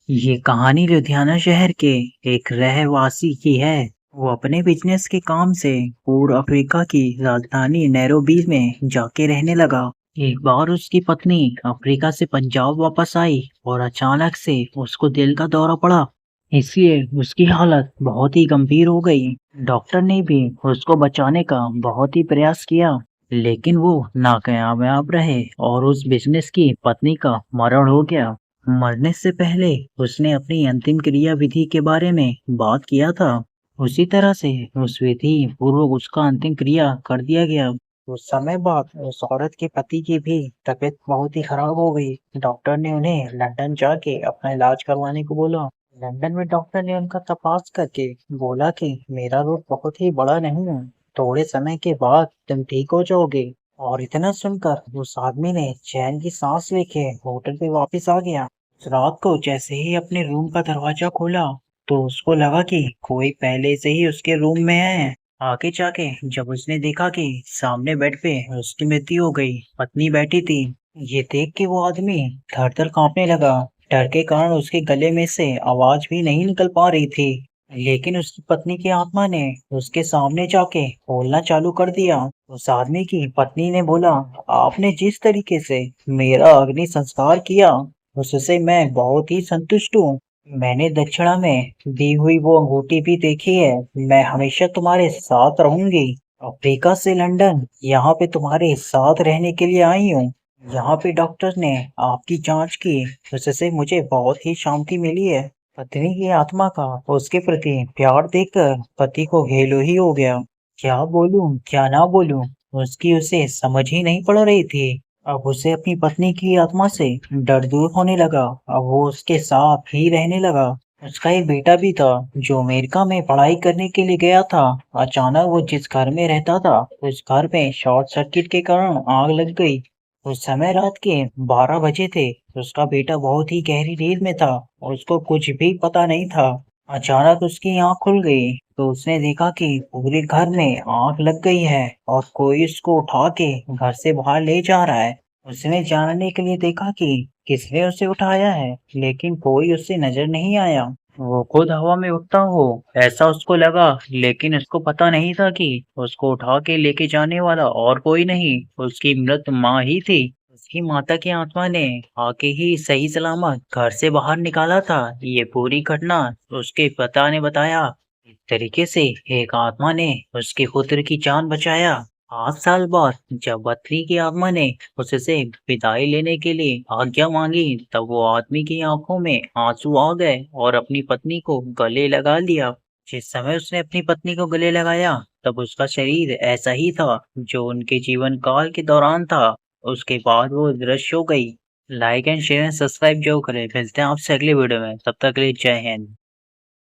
ये कहानी लुधियाना शहर के एक रहवासी की है। वो अपने बिजनेस के काम से पूर्व अफ्रीका की राजधानी नैरोबी में जाके रहने लगा। एक बार उसकी पत्नी अफ्रीका से पंजाब वापस आई और अचानक से उसको दिल का दौरा पड़ा। इसलिए उसकी हालत बहुत ही गंभीर हो गई। डॉक्टर ने भी उसको बचाने का बहुत ही प्रयास किया, लेकिन वो नाकामयाब रहे और उस बिजनेस की पत्नी का मरण हो गया। मरने से पहले उसने अपनी अंतिम क्रिया विधि के बारे में बात किया था। उसी तरह से उस विधि पूर्वक उसका अंतिम क्रिया कर दिया गया। कुछ समय बाद उस औरत के पति की भी तबीयत बहुत ही खराब हो गई। डॉक्टर ने उन्हें लंदन जाके अपना इलाज करवाने को बोला। लंदन में डॉक्टर ने उनका तपास करके बोला कि मेरा रोग बहुत ही बड़ा नहीं है, थोड़े समय के बाद तुम ठीक हो जाओगे। और इतना सुनकर उस आदमी ने चैन की सांस लेके होटल पे वापस आ गया। उस रात को जैसे ही अपने रूम का दरवाजा खोला तो उसको लगा कि कोई पहले से ही उसके रूम में है। आगे जाके जब उसने देखा कि सामने बेड पे उसकी मृत्यु हो गई, पत्नी बैठी थी। ये देख के वो आदमी थर थर कांपने लगा। डर के कारण उसके गले में से आवाज भी नहीं निकल पा रही थी। लेकिन उसकी पत्नी की आत्मा ने उसके सामने जाके बोलना चालू कर दिया। उस आदमी की पत्नी ने बोला, आपने जिस तरीके से मेरा अग्नि संस्कार किया उससे मैं बहुत ही संतुष्ट हूँ। मैंने दक्षिणा में दी हुई वो अंगूठी भी देखी है। मैं हमेशा तुम्हारे साथ रहूंगी। अफ्रीका से लंदन यहाँ पे तुम्हारे साथ रहने के लिए आई हूँ। यहाँ पे डॉक्टर ने आपकी जांच की, उससे मुझे बहुत ही शांति मिली है। पत्नी की आत्मा का उसके प्रति प्यार देखकर पति को हेलो ही हो गया। क्या बोलूं क्या ना बोलूं, उसकी उसे समझ ही नहीं पड़ रही थी। अब उसे अपनी पत्नी की आत्मा से डर दूर होने लगा। अब वो उसके साथ ही रहने लगा। उसका एक बेटा भी था जो अमेरिका में पढ़ाई करने के लिए गया था। अचानक वो जिस घर में रहता था उस घर में शॉर्ट सर्किट के कारण आग लग गई। उस समय रात के 12 बजे थे। उसका बेटा बहुत ही गहरी नींद में था और उसको कुछ भी पता नहीं था। अचानक उसकी आंख खुल गई तो उसने देखा कि पूरे घर में आग लग गई है और कोई उसको उठा के घर से बाहर ले जा रहा है। उसने जानने के लिए देखा कि किसने उसे उठाया है, लेकिन कोई उससे नजर नहीं आया। वो खुद हवा में उड़ता हो ऐसा उसको लगा, लेकिन उसको पता नहीं था कि उसको उठा के लेके जाने वाला और कोई नहीं, उसकी मृत माँ ही थी। उसकी माता की आत्मा ने आके ही सही सलामत घर से बाहर निकाला था। ये पूरी घटना उसके पिता ने बताया। इस तरीके से एक आत्मा ने उसके पुत्र की जान बचाया। 8 साल बाद जब बथरी की आत्मा ने उससे विदाई लेने के लिए आज्ञा मांगी, तब वो आदमी की आंखों में आंसू आ गए और अपनी पत्नी को गले लगा लिया। जिस समय उसने अपनी पत्नी को गले लगाया तब उसका शरीर ऐसा ही था जो उनके जीवन काल के दौरान था। उसके बाद वो दृश्य हो गई। Like and share and subscribe जो करें। मिलते हैं आपसे अगली वीडियो में, तब तक के लिए जय हिंद।